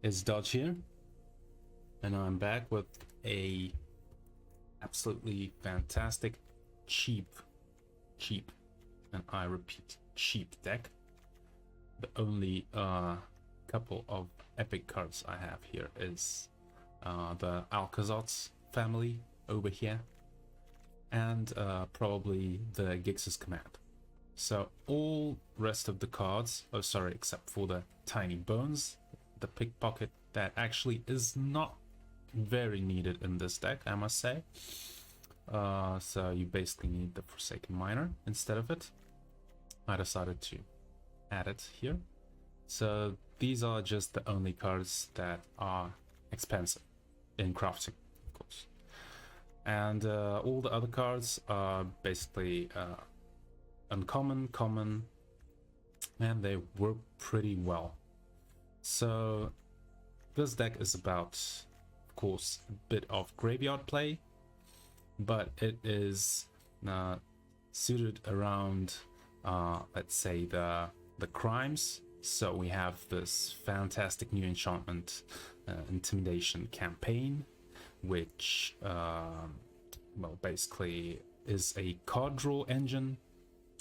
It's Dodge here, and I'm back with a absolutely fantastic, cheap, and I repeat, cheap deck. The only couple of epic cards I have here is the Alcazar's family over here, and probably the Gix's Command. So all rest of the cards, oh sorry, except for the Tiny Bones, the Pickpocket, that actually is not very needed in this deck, I must say. So you basically need the Forsaken Miner instead of it. I decided to add it here. So these are just the only cards that are expensive in crafting, of course. And all the other cards are basically uncommon, common, and they work pretty well. So this deck is about, of course, a bit of graveyard play, but it is suited around, let's say, the crimes. So we have this fantastic new enchantment, Intimidation Campaign, which, well, basically is a card draw engine.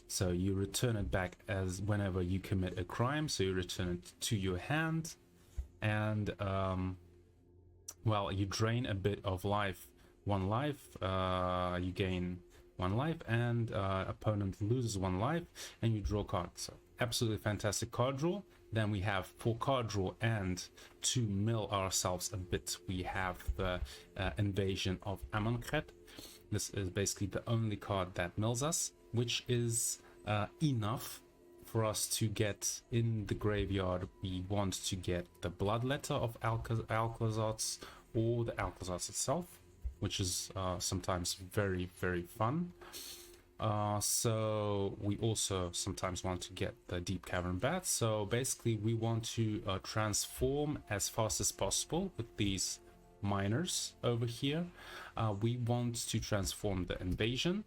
So you return it back as whenever you commit a crime. So you return it to your hand, and well, you drain a bit of life, one life, you gain one life, and opponent loses one life, and you draw cards. So absolutely fantastic card draw. Then we have, for card draw and to mill ourselves a bit, we have the Invasion of Amonkhet. This is basically the only card that mills us, which is enough for us to get in the graveyard. We want to get the Bloodletter of Alcazar's or the Alcazar's itself, which is sometimes very, very fun. So we also sometimes want to get the Deep Cavern Bat. So basically we want to transform as fast as possible with these miners over here. We want to transform the Invasion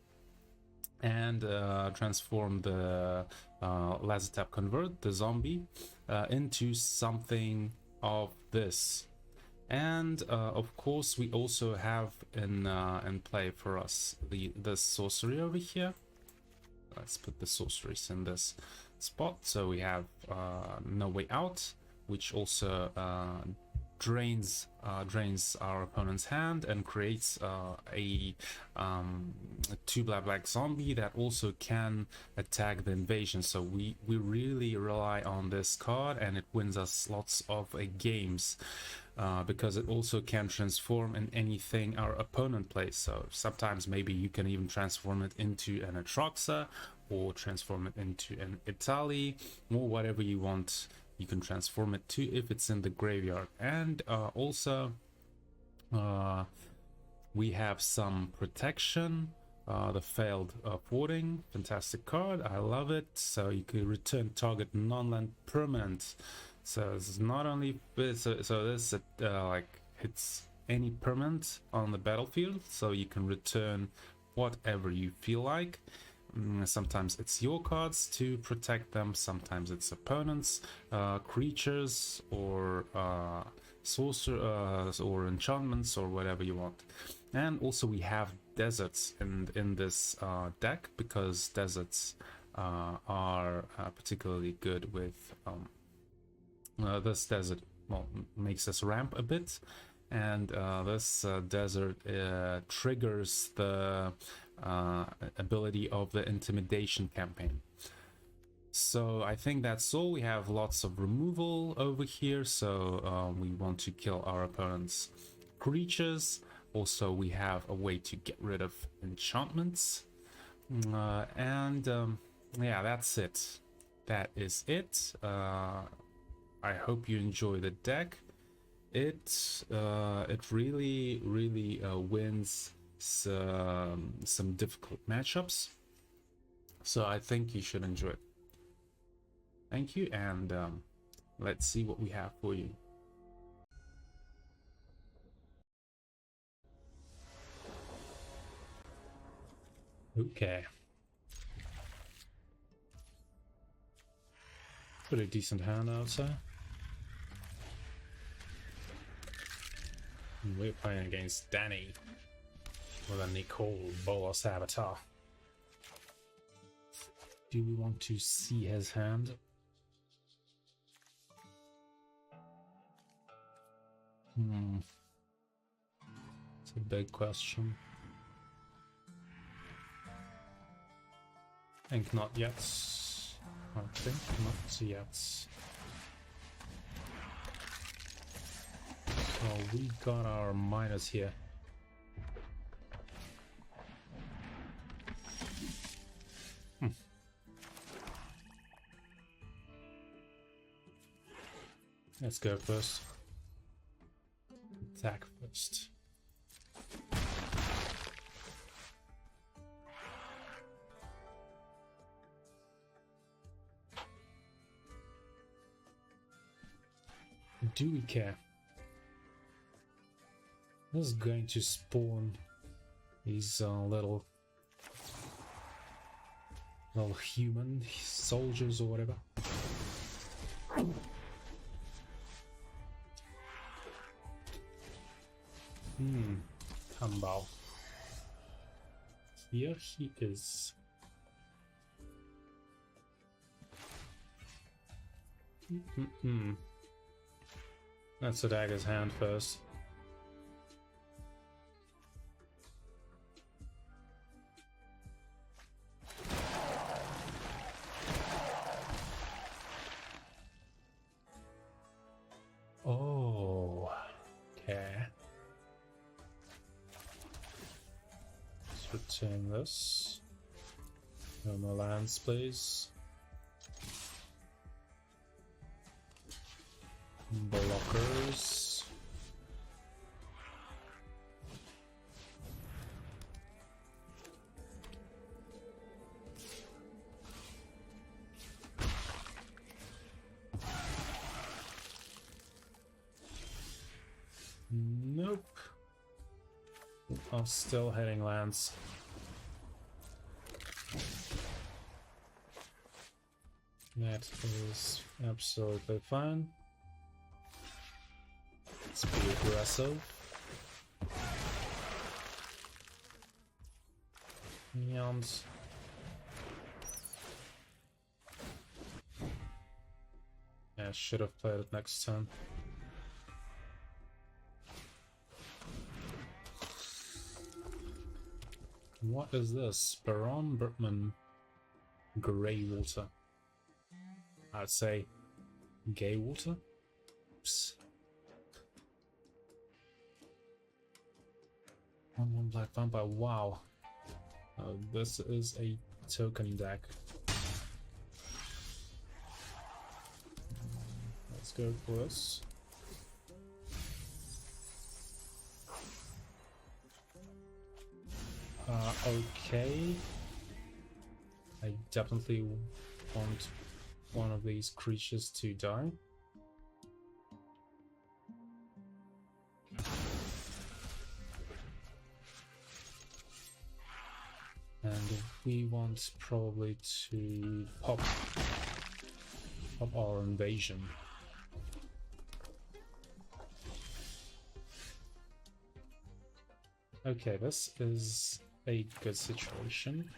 and transform the Laser Tap Convert, the zombie, into something of this. And of course we also have in play for us the sorcery over here. Let's put the sorceries in this spot. So we have No Way Out, which also drains our opponent's hand and creates a 2 black zombie that also can attack the invasion. So we really rely on this card, and it wins us lots of games because it also can transform in anything our opponent plays. So sometimes maybe you can even transform it into an Atroxa, or transform it into an Italy, or whatever you want. You can transform it to if it's in the graveyard. And also we have some protection, the Failed Porting, fantastic card, I love it. So you can return target non-land permanent. So this is not only so this like hits any permanent on the battlefield, so you can return whatever you feel like. Sometimes it's your cards to protect them, sometimes it's opponents, creatures, or sorcerers, or enchantments, or whatever you want. And also we have deserts in this deck, because deserts are particularly good with this desert. Well, makes us ramp a bit, and this desert triggers the ability of the Intimidation Campaign. So I think that's all. We have lots of removal over here, so we want to kill our opponent's creatures. Also we have a way to get rid of enchantments, and yeah, that's it. That is it. I hope you enjoy the deck. It really wins some difficult matchups, so I think you should enjoy it. Thank you, and let's see what we have for you. Okay, pretty decent hand, I would say. We're playing against Danny with a Nicole Bolas avatar. Do we want to see his hand? It's a big question. I think not yet. I think not yet. So we got our miners here. Let's go first. Attack first. Do we care? This is going to spawn these little human soldiers or whatever. Hanbao. Here he is. Let's attack his hand first. Oh, okay. Let's return this. No more lands, please. Blockers. Nope. I'm still hitting lands. That is absolutely fine. Let's be aggressive. And yeah, should have played it next turn. What is this? Baron Bertman Grey Water. I'd say gay water. Oops. 1/1 black vampire. Wow. This is a token deck. Let's go for this. Okay. I definitely want one of these creatures to die. And we want probably to pop our invasion. Okay, this is a good situation.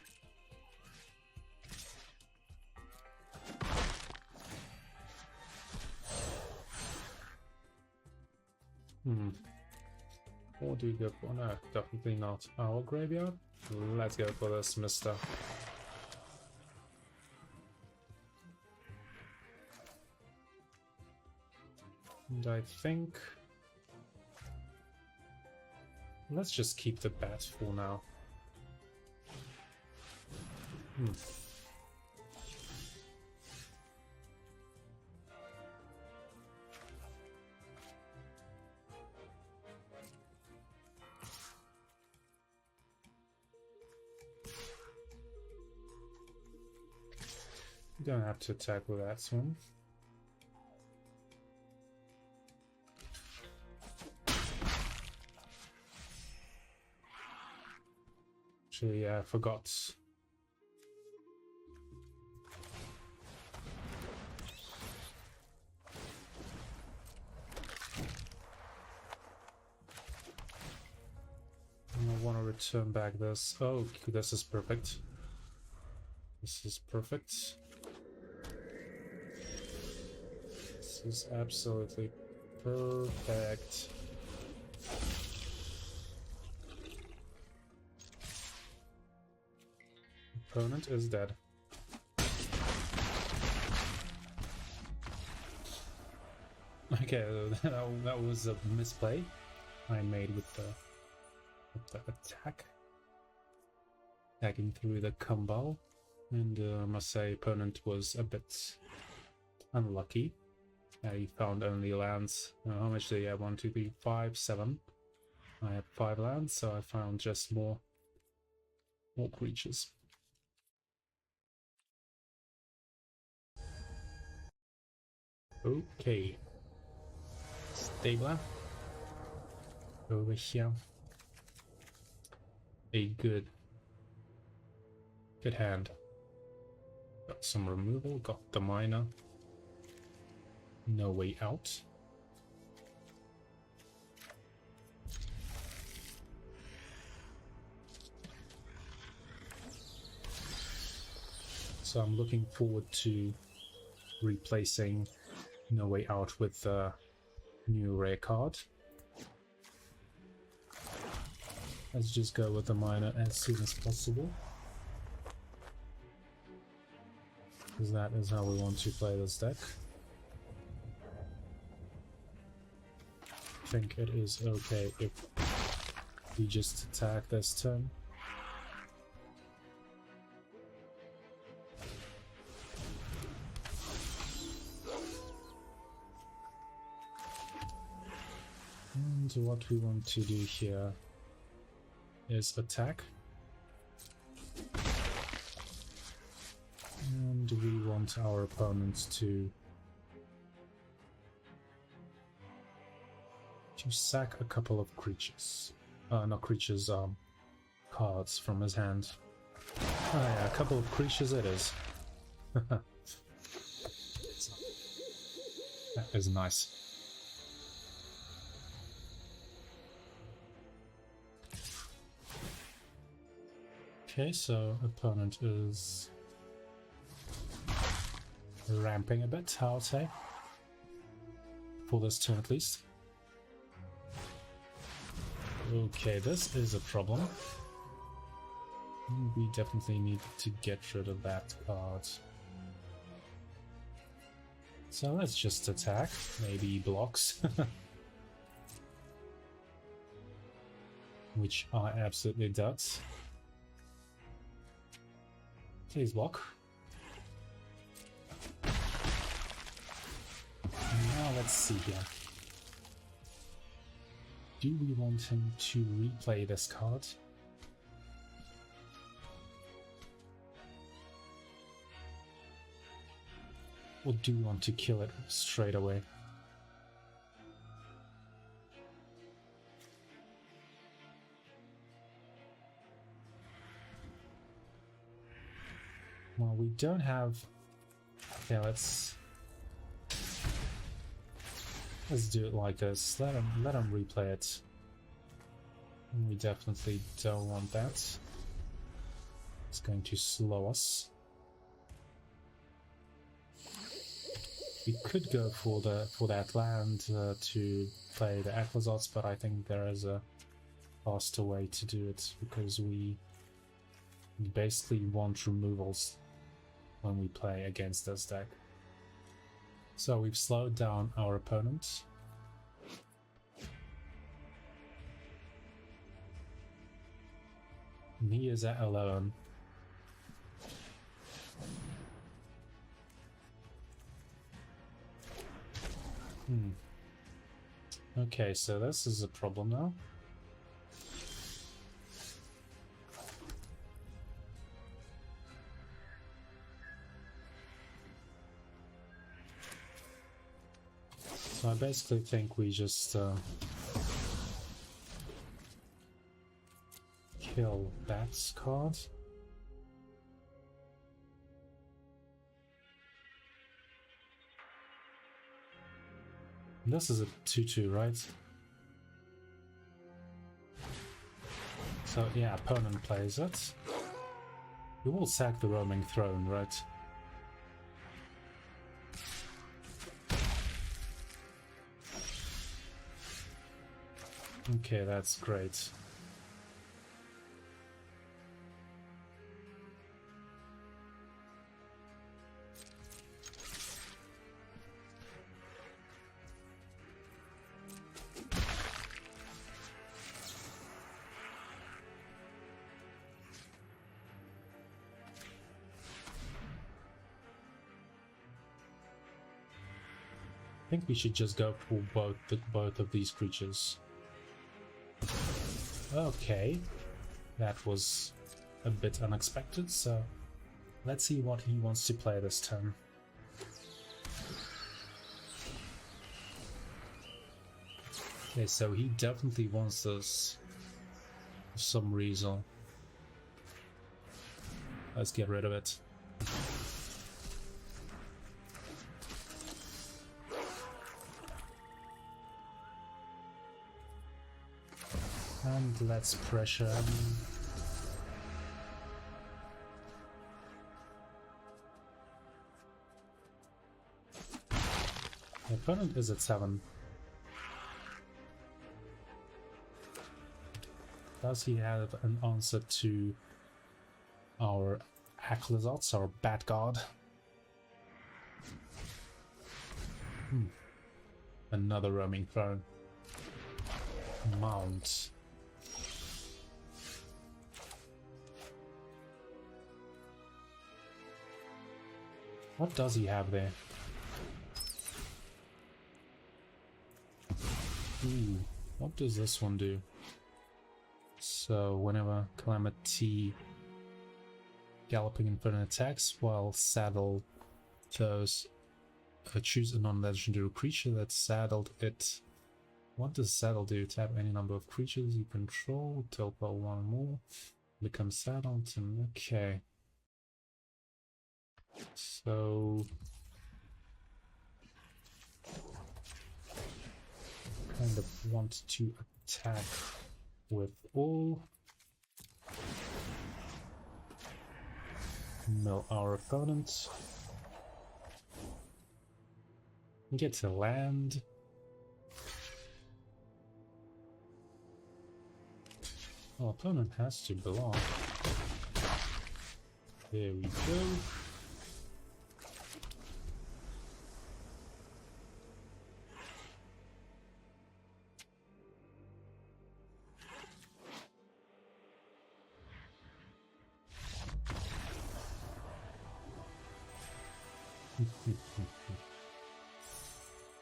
What do we go for? No, definitely not our graveyard. Let's go for this, mister. And I think let's just keep the bat for now. You don't have to attack with that one. Actually, I forgot. want to return back this. Oh, this is perfect. This is perfect. This is absolutely perfect. Opponent is dead. Okay, that was a misplay I made with the attack. Attacking through the combo. And I must say, opponent was a bit unlucky. He found only lands. How much did he have? 1, 2, 3, 5, 7. I had 5 lands, so I found just more creatures. Okay. Stabler. Over here. A good hand. Got some removal, got the miner. No way out. So I'm looking forward to replacing No Way Out with the new rare card. Let's just go with the miner as soon as possible, because that is how we want to play this deck. I think it is okay if we just attack this turn. And what we want to do here is attack. And we want our opponent to sack a couple of creatures. Not creatures, cards from his hand. Oh yeah, a couple of creatures it is. That is nice. Okay, so opponent is ramping a bit, I would say. For this turn at least. Okay, this is a problem. We definitely need to get rid of that card. So let's just attack, maybe blocks. Which I absolutely doubt. Please block. Now let's see here. Do we want him to replay this card? Or do we want to kill it straight away? Well, we don't have... Okay, let's do it like this. Let him replay it. We definitely don't want that. It's going to slow us. We could go for that land to play the Ecclesots, but I think there is a faster way to do it, because we basically want removals when we play against this deck. So we've slowed down our opponent. And he is at alone. Okay, so this is a problem now. So I basically think we just kill that card. This is a 2/2, right? So yeah, opponent plays it. You will sack the roaming throne, right? Okay, that's great. I think we should just go for both of these creatures. Okay, that was a bit unexpected, so let's see what he wants to play this turn. Okay, so he definitely wants this for some reason. Let's get rid of it. And let's pressure him. The opponent is at 7. Does he have an answer to our Aclazotz, our Bat God? Another roaming throne. Mount. What does he have there? Ooh, what does this one do? So whenever Calamity Galloping Inferno attacks while saddled, those choose a non-legendary creature that's saddled it. What does saddle do? Tap any number of creatures you control, teleport one more, become saddled, and okay. So kind of want to attack with all. Mill our opponent. Get to land. Our opponent has to belong. There we go.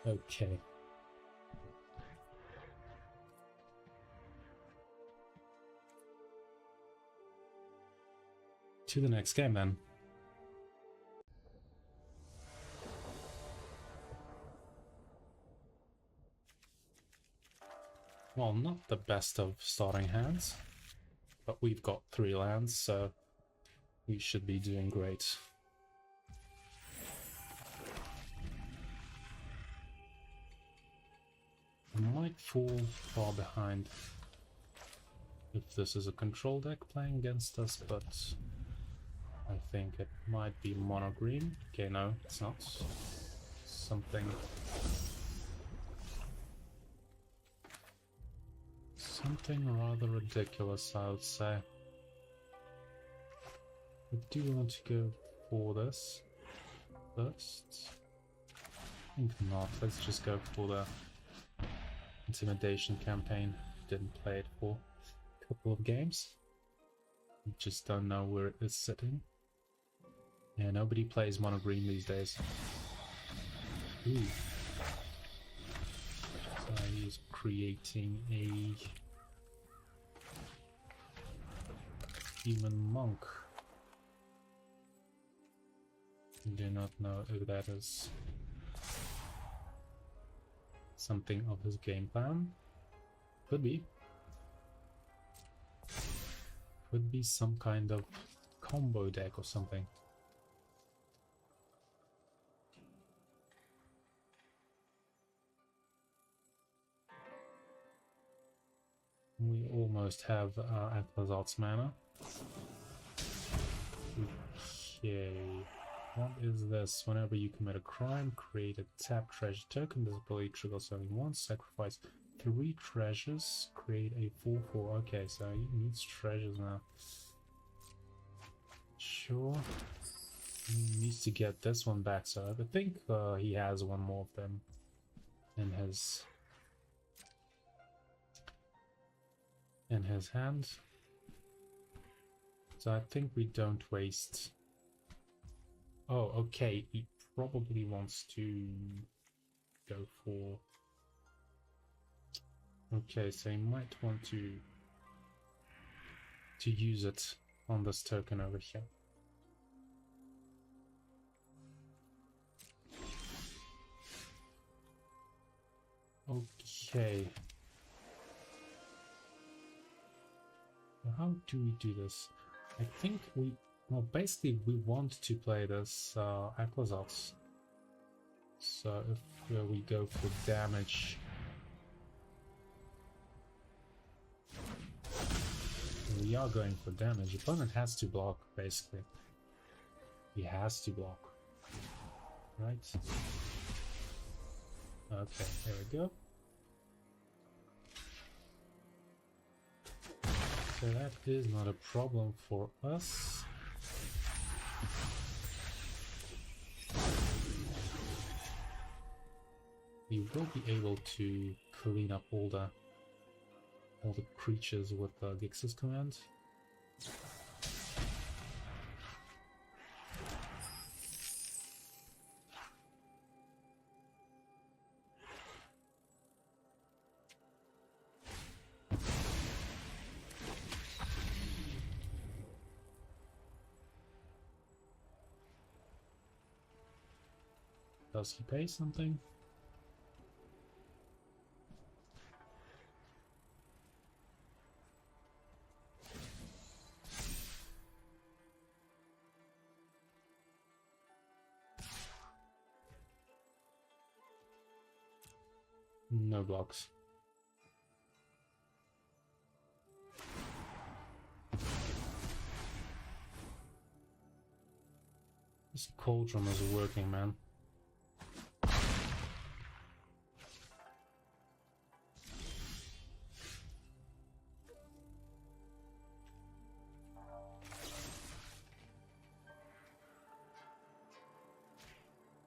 Okay. To the next game then. Well, not the best of starting hands, but we've got 3 lands, so we should be doing great. I might fall far behind if this is a control deck playing against us, but I think it might be mono green. Okay, no, it's not. Something rather ridiculous, I would say. I do want to go for this first. I think not. Let's just go for the Intimidation Campaign. Didn't play it for a couple of games. Just don't know where it is sitting. Yeah, nobody plays mono green these days. Ooh. So he's creating a Demon Monk. Do not know if that is something of his game plan. Could be. Could be some kind of combo deck or something. We all almost have Atlasart's mana. Okay, what is this? Whenever you commit a crime, create a tap treasure token. This ability triggers only once. Sacrifice 3 treasures. Create a 4/4. Okay, so he needs treasures now. Sure. He needs to get this one back, so I think he has one more of them in his hand. So I think we don't waste. Oh, okay. He probably wants to go for. Okay, so he might want to use it on this token over here. Okay. How do we do this? I think we... Well, basically we want to play this Atlasarts. So if we go for damage... We are going for damage. Opponent has to block, basically. He has to block. Right? Okay, here we go. So that is not a problem for us. We will be able to clean up all the creatures with the Gix's command. Does he pay something? No blocks. This cauldron is working, man.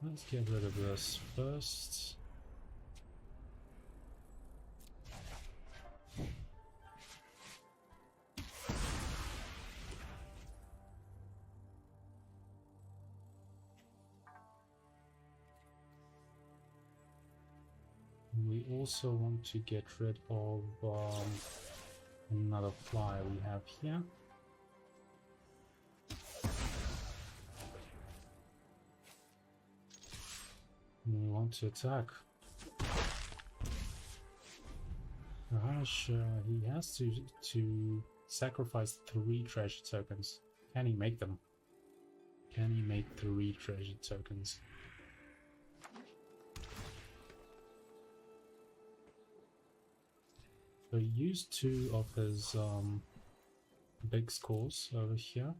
Let's get rid of this first. We also want to get rid of another fly we have here. We want to attack. Gosh, he has to sacrifice 3 treasure tokens. Can he make them? Can he make 3 treasure tokens? So he used 2 of his big scores over here.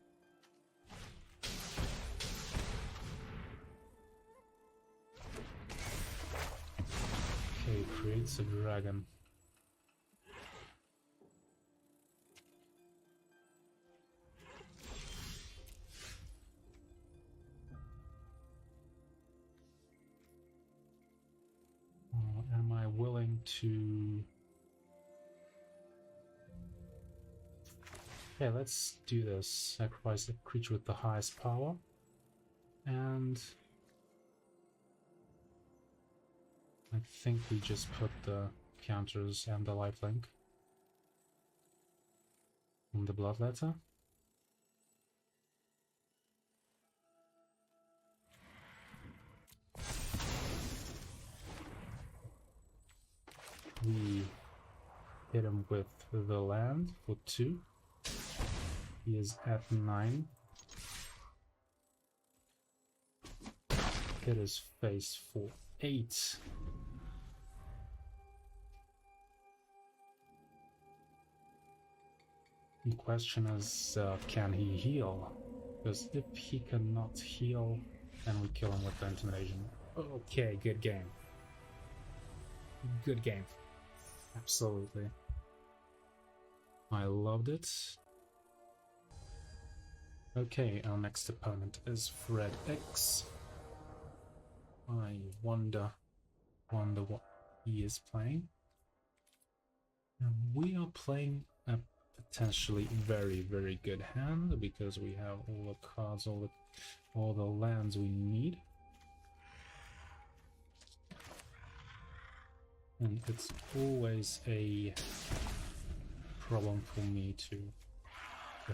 Okay, creates a dragon. Am I willing to... Okay, let's do this. Sacrifice the creature with the highest power. And... I think we just put the counters and the lifelink on the bloodletter. We hit him with the land for 2. He is at 9. Hit his face for 8. The question is, can he heal? Because if he cannot heal, then we kill him with the intimidation. Okay, good game. Good game. Absolutely. I loved it. Okay, our next opponent is Fred X. I wonder what he is playing. And we are playing a potentially very good hand because we have all the cards, all the lands we need. And it's always a problem for me to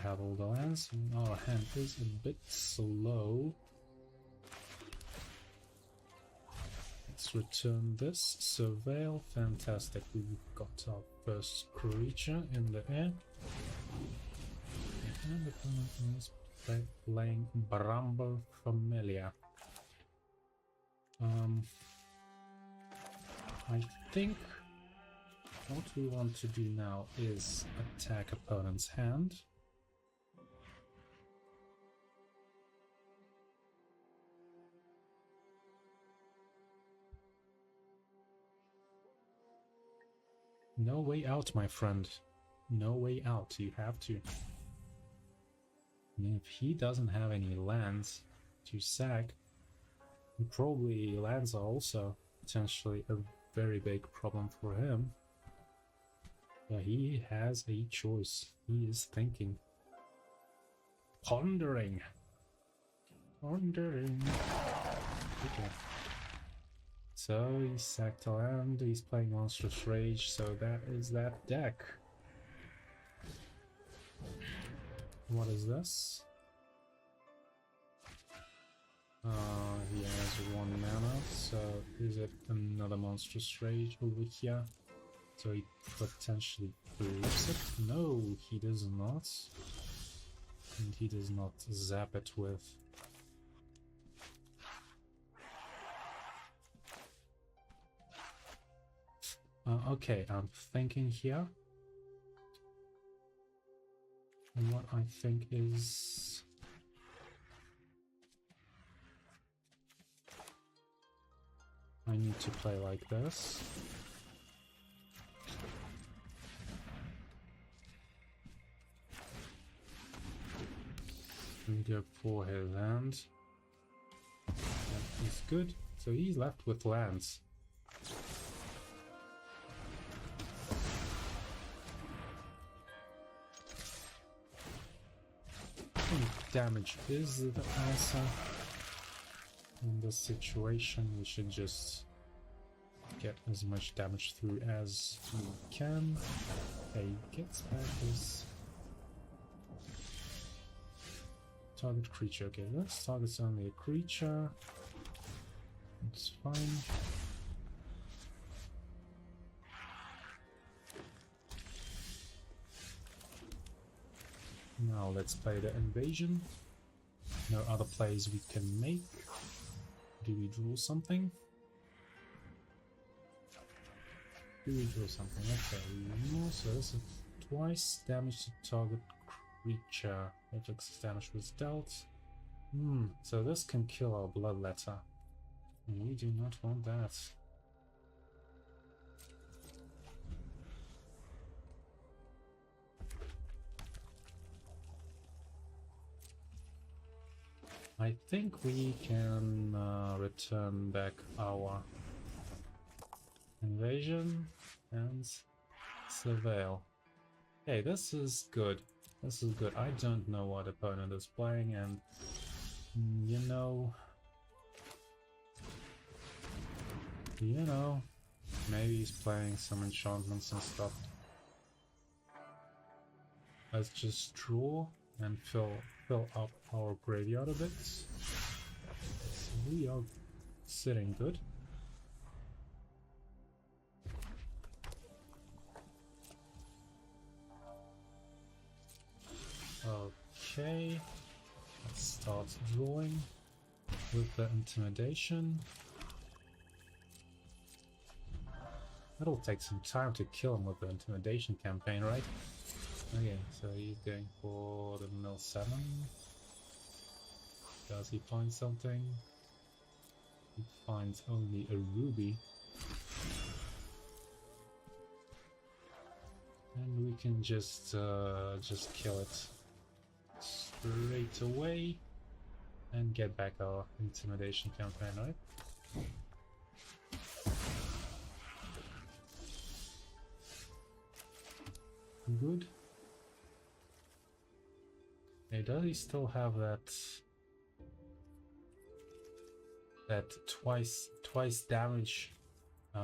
have all the lands. Our hand is a bit slow. Let's return this. Surveil, fantastic. We've got our first creature in the air. And the opponent is playing Bramble Familia. I think what we want to do now is attack opponent's hand. No way out, my friend. No way out. You have to. And if he doesn't have any lands to sack, probably lands are also potentially a very big problem for him. But he has a choice. He is thinking. Pondering. Okay. So he sacked a land, he's playing Monstrous Rage, so that is that deck. What is this? He has 1 mana, so is it another Monstrous Rage over here? So he potentially flips it? No, he does not. And he does not zap it with... okay, I'm thinking here. And what I think is... I need to play like this. And go for his land. That is good. So he's left with lands. Damage is the answer. In this situation, we should just get as much damage through as we can. Okay, gets back his target creature. Okay, this target's only a creature. It's fine. Now let's play the invasion. No other plays we can make. Do we draw something? Do we draw something? Okay, so this is twice damage to target creature if excess damage was dealt. So this can kill our bloodletter. We do not want that. I think we can return back our invasion and surveil. Okay, this is good. This is good. I don't know what opponent is playing, and you know, maybe he's playing some enchantments and stuff. Let's just draw and fill up our graveyard a bit. So we are sitting good. Okay, let's start drawing with the intimidation. It'll take some time to kill him with the intimidation campaign, right? Okay, So he's going for the mill 7. Does he find something? He finds only a ruby. And we can just kill it straight away and get back our Intimidation Campaign, right? Good. Hey, does he still have that twice damage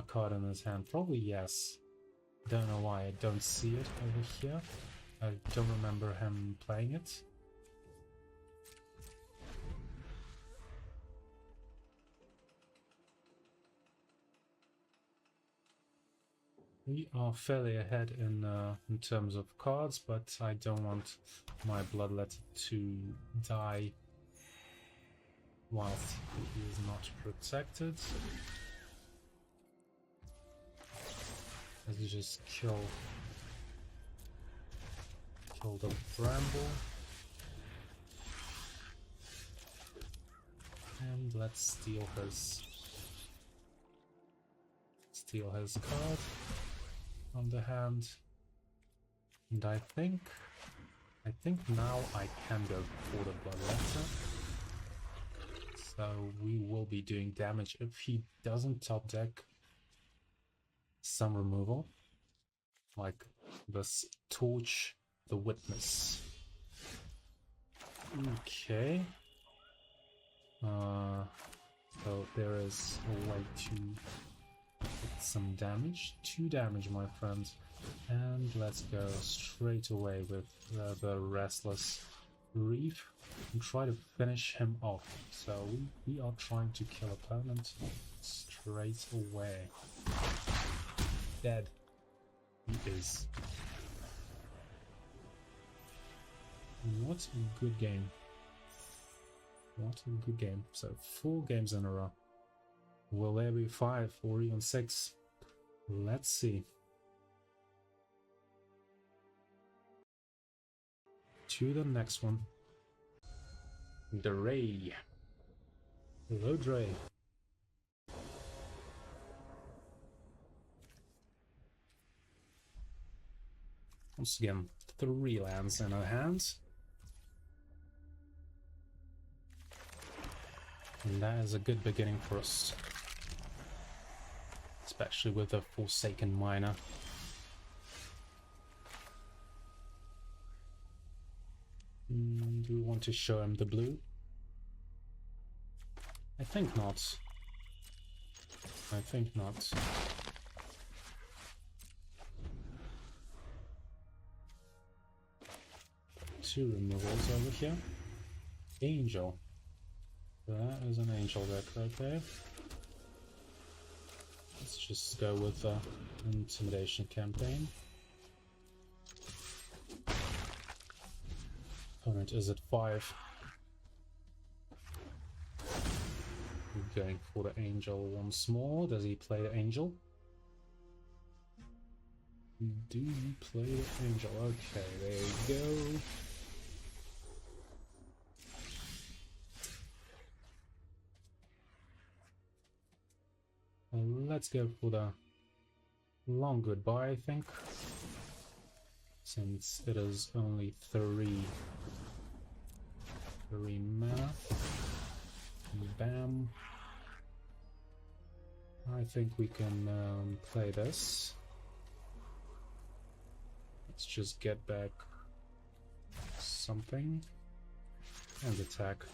card in his hand? Probably yes. Don't know why I don't see it over here. I don't remember him playing it. We are fairly ahead in terms of cards, but I don't want my bloodlet to die whilst he is not protected. Let's just kill the bramble. And let's steal his card on the hand. And I think now I can go for the bloodletter. So we will be doing damage if he doesn't top deck some removal, like this torch, the witness. Okay. So there is a way to get some damage. 2 damage, my friends. And let's go straight away with the Restless Reef and try to finish him off. So we are trying to kill opponent straight away. Dead. He is. What a good game. What a good game. So 4 games in a row. Will there be 5 or even 6? Let's see. To the next one. Dre. Hello, Dre. Once again, 3 lands in our hands. And that is a good beginning for us. Especially with a Forsaken Miner. Do we want to show him the blue? I think not. I think not. Two removals over here. Angel. That is an angel deck right there. Let's just go with the Intimidation Campaign. Opponent is at 5. We're going for the angel once more. Does he play the angel? Do you play the angel? Okay, there you go. Let's go for the long goodbye, I think. Since it is only 3 mana. Bam. I think we can play this. Let's just get back something and attack.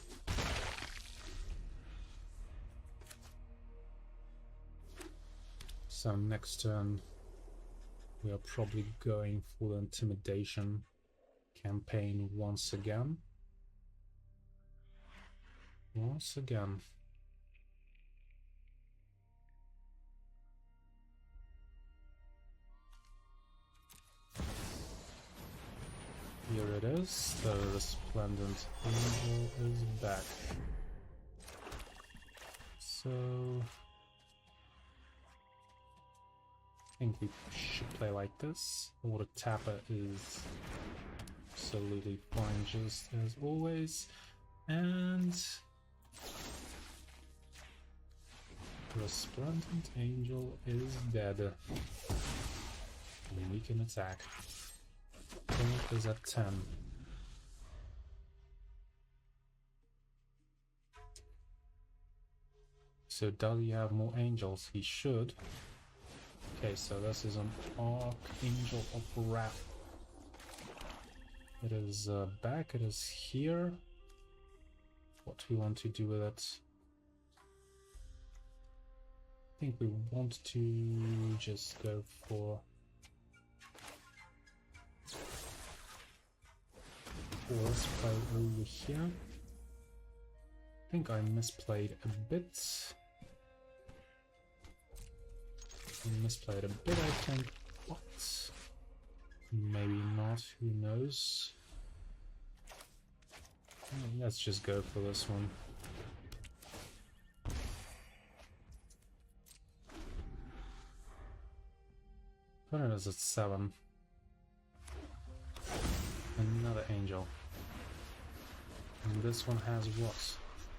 So next turn we are probably going for the Intimidation Campaign once again. Once again. Here it is, the Resplendent Angel is back. So I think we should play like this. Water Tapper is absolutely fine, just as always. And Resplendent Angel is dead. And we can attack. Opponent is at 10. So does he have more angels? He should. Okay, so this is an Archangel of Wrath. It is back, it is here. What do we want to do with it? I think we want to just go for force play over here. I think I misplayed a bit. Misplayed a bit, I think. What? Maybe not, who knows? Let's just go for this one. Opponent is at 7. Another angel. And this one has what?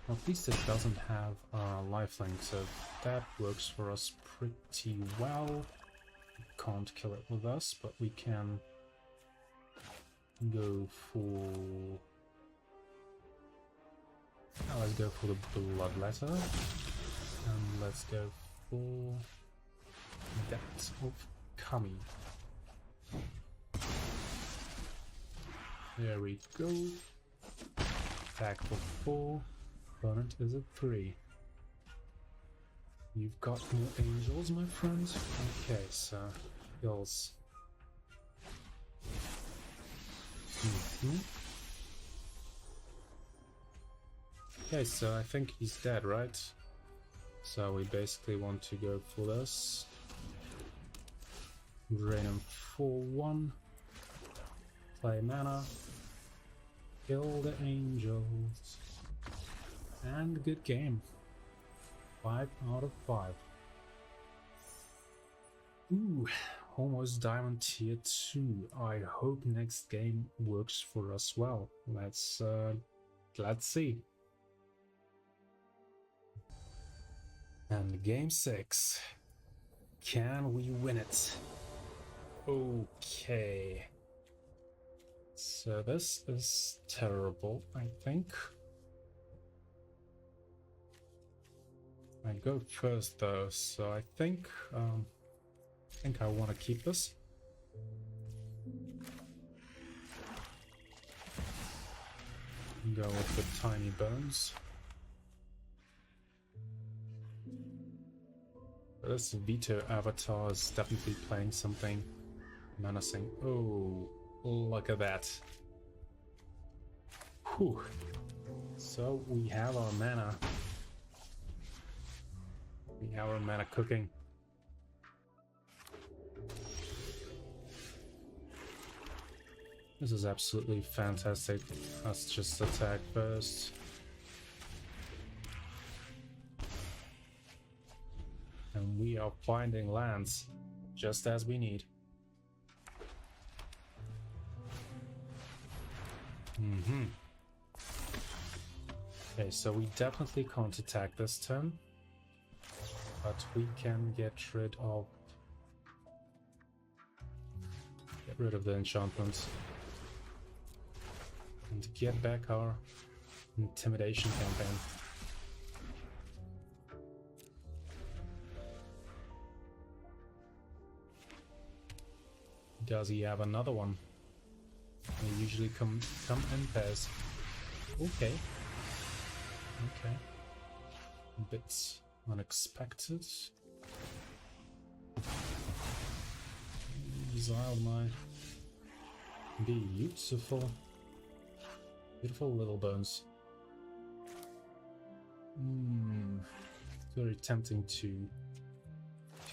Well, at least it doesn't have lifelink, so that works for us pretty well. We can't kill it with us, but we can go for... Now let's go for the Bloodletter. And let's go for that of Kami. There we go. Attack for 4. Opponent is at 3. You've got more angels, my friend? Okay, so kills. Okay, so I think he's dead, right? So we basically want to go for this. Drain him for 1. Play mana. Kill the angels. And good game. 5 out of 5. Ooh, almost diamond tier 2. I hope next game works for us well. Let's see. And game 6. Can we win it? Okay. So this is terrible, I think. I go first though, so I think I want to keep this. Go with the tiny bones. This Veto avatar is definitely playing something menacing. Oh, look at that. Whew. So we have our mana. We have our mana cooking. This is absolutely fantastic. Let's just attack first. And we are finding lands just as we need. Okay, so we definitely can't attack this turn, but we can get rid of the enchantments and get back our Intimidation Campaign. Does he have another one? They usually come in pairs. Okay. Okay. A bit unexpected. Exile my beautiful little bones. Very tempting to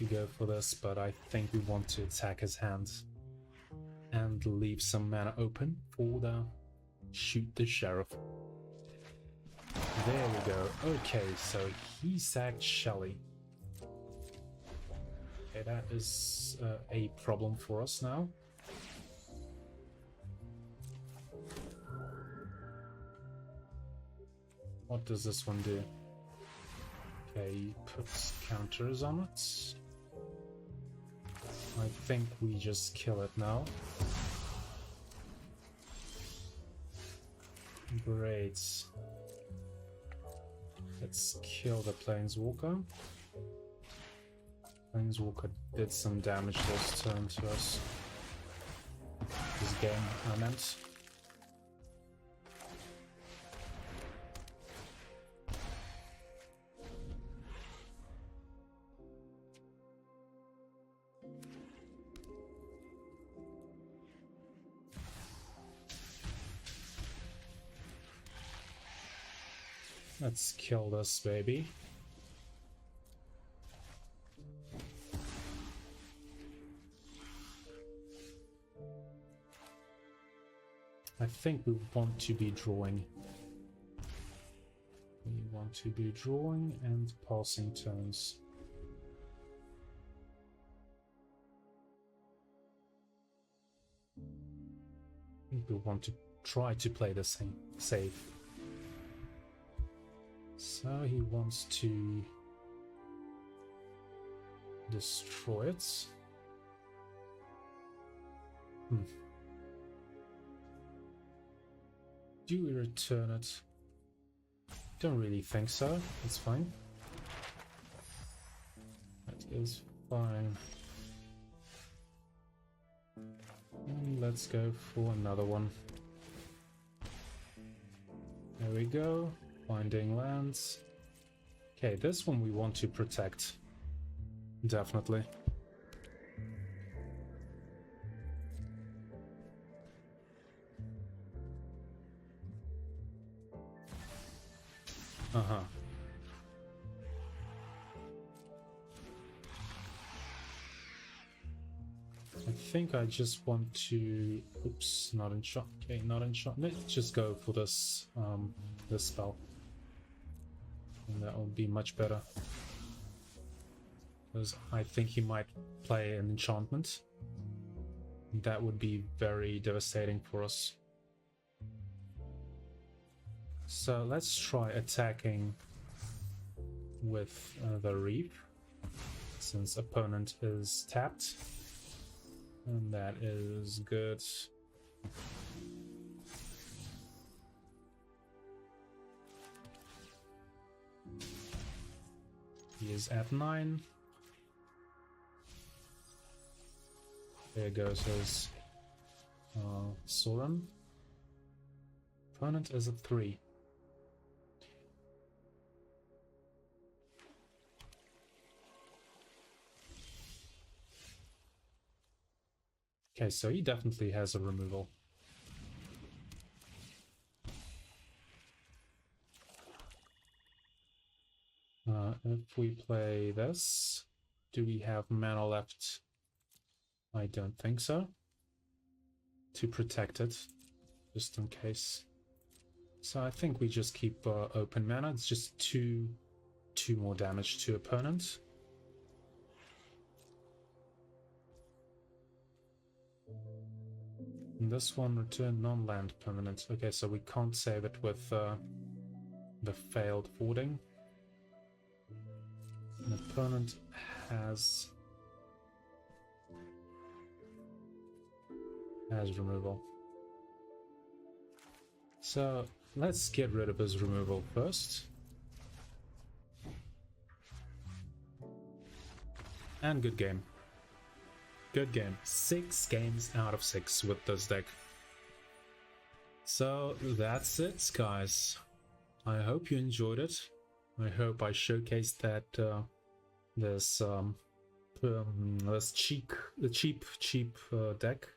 go for this, but I think we want to attack his hand and leave some mana open for the shoot the sheriff. There we go. Okay, so he sacked Shelly. Okay, that is a problem for us now. What does this one do? Okay, he puts counters on it. I think we just kill it now. Great. Let's kill the Planeswalker. Planeswalker did some damage this turn to us. This game, I meant. Let's kill this baby. I think we want to be drawing. We want to be drawing and passing turns. I think we want to try to play the same safe. So he wants to destroy it. Do we return it? Don't really think so. It's fine. That is fine. And let's go for another one. There we go. Finding lands. Okay, this one we want to protect. Definitely. Uh-huh. I think I just want to... Oops, not in shot. Okay, not in shot. Let's just go for this, this spell. And that will be much better. Because I think he might play an enchantment. That would be very devastating for us. So let's try attacking with the Reap, since opponent is tapped. And that is good. He is at 9. There goes his Sorin. Opponent is at 3. Okay, so he definitely has a removal. If we play this, do we have mana left? I don't think so. To protect it, just in case. So I think we just keep open mana. It's just two more damage to opponent. And this one, return non-land permanent. Okay, so we can't save it with the failed forwarding. An opponent has removal. So let's get rid of his removal first. And good game. Good game. 6 games out of 6 with this deck. So that's it, guys. I hope you enjoyed it. I hope I showcased that this cheap deck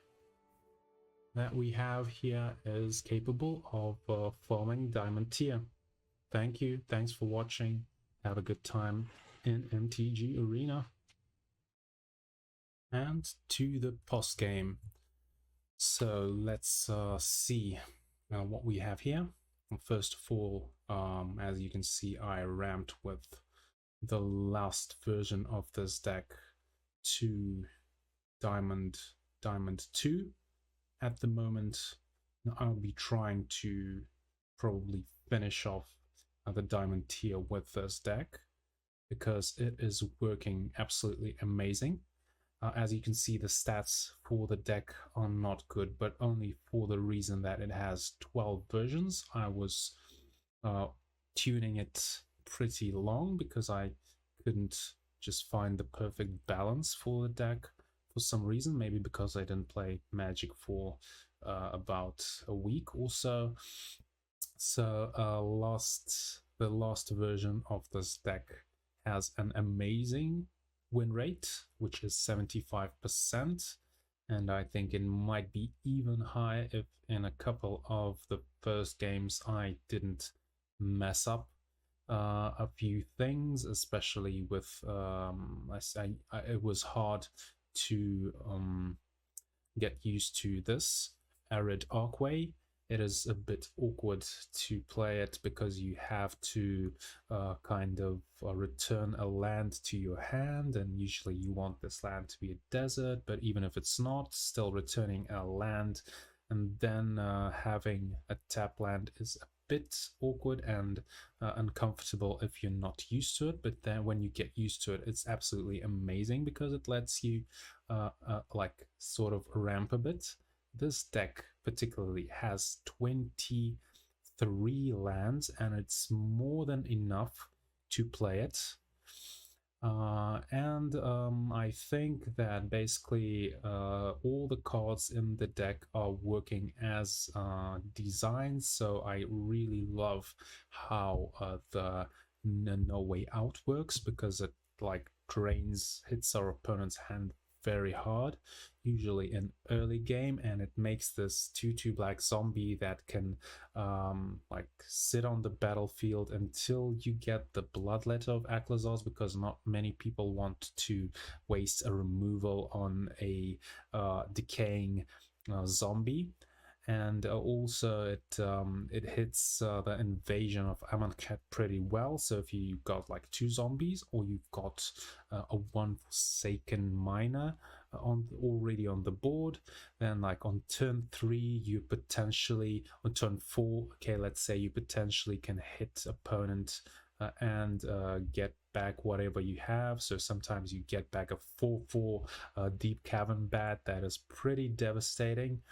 that we have here is capable of forming Diamond Tier. Thank you. Thanks for watching. Have a good time in MTG Arena. And to the post game. So let's see what we have here. First of all, as you can see, I ramped with the last version of this deck to Diamond 2. At the moment, I'll be trying to probably finish off the diamond tier with this deck because it is working absolutely amazing. As you can see, the stats for the deck are not good, but only for the reason that it has 12 versions. I was tuning it pretty long because I couldn't just find the perfect balance for the deck for some reason. Maybe because I didn't play Magic for about a week or so. So the last version of this deck has an amazing win rate, which is 75%. And I think it might be even higher if in a couple of the first games I didn't mess up a few things, especially with it was hard to get used to this arid arcway. It is a bit awkward to play it because you have to kind of return a land to your hand, and usually you want this land to be a desert, but even if it's not, still returning a land and then having a tap land is a bit awkward and uncomfortable if you're not used to it. But then when you get used to it, it's absolutely amazing because it lets you like sort of ramp a bit. This deck particularly has 23 lands, and it's more than enough to play it. And I think that basically all the cards in the deck are working as designed. So I really love how the No Way Out works, because it like hits our opponent's hand very hard, usually in early game, and it makes this 2/2 black zombie that can like sit on the battlefield until you get the Bloodletter of Aclazos, because not many people want to waste a removal on a decaying zombie. And also it hits the Invasion of Amonkhet pretty well. So if you've got like 2 zombies, or you've got a 1 Forsaken Miner already on the board, then like on turn 3 you potentially, on turn 4, okay, let's say you potentially can hit opponent and get back whatever you have. So sometimes you get back a 4/4 Deep Cavern Bat that is pretty devastating.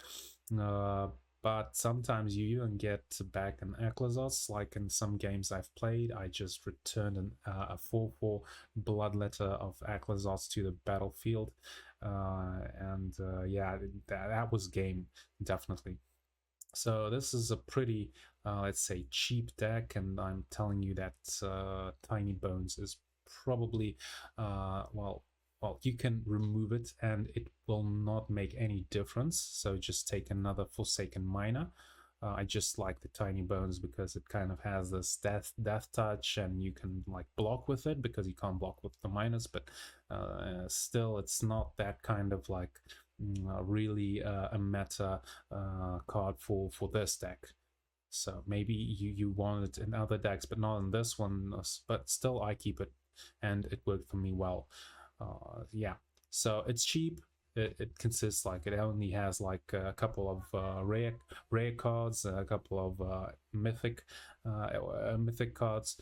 But sometimes you even get back an Aclazos. Like in some games I've played, I just returned a 4/4 Bloodletter of Aclazos to the battlefield. Yeah, that was game, definitely. So this is a pretty, let's say, cheap deck, and I'm telling you that Tiny Bones is probably, well, you can remove it and it will not make any difference. So just take another Forsaken Miner. I just like the Tiny Bones because it kind of has this death touch, and you can like block with it because you can't block with the miners. But still, it's not that kind of like really a meta card for this deck. So maybe you want it in other decks, but not in this one. But still, I keep it, and it worked for me well. Yeah, so it's cheap. It consists like, it only has like a couple of rare cards, a couple of mythic cards,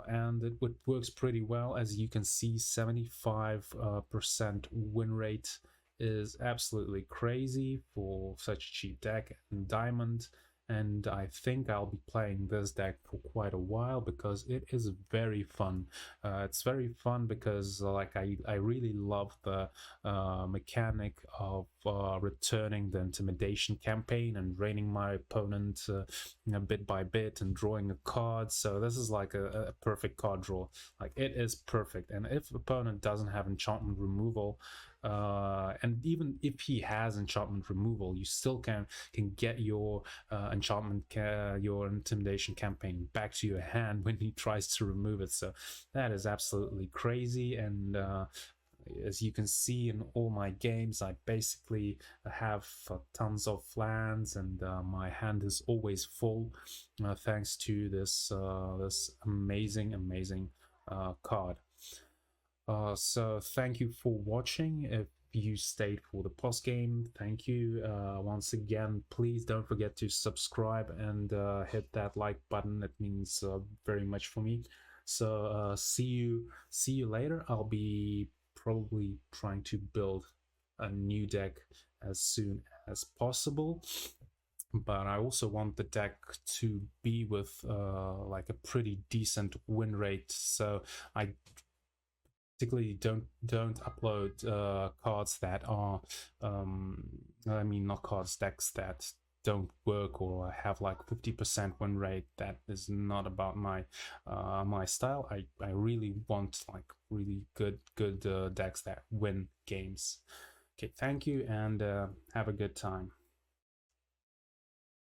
and it works pretty well. As you can see, 75% win rate is absolutely crazy for such a cheap deck in Diamond. And I think I'll be playing this deck for quite a while because it is very fun. It's very fun because like I really love the mechanic of returning the Intimidation Campaign and draining my opponent bit by bit and drawing a card. So this is like a perfect card draw. Like, it is perfect. And if opponent doesn't have enchantment removal, and even if he has enchantment removal, you still can get your your Intimidation Campaign back to your hand when he tries to remove it. So that is absolutely crazy. And as you can see in all my games, I basically have tons of lands, and my hand is always full thanks to this this amazing card. So thank you for watching. If you stayed for the post game, thank you. Once again, please don't forget to subscribe and hit that like button. It means very much for me. So see you later. I'll be probably trying to build a new deck as soon as possible, but I also want the deck to be with like a pretty decent win rate, so I particularly don't upload cards that are I mean, not cards, decks that don't work or have like 50% win rate. That is not about my my style. I really want like really good decks that win games. Okay, thank you, and have a good time.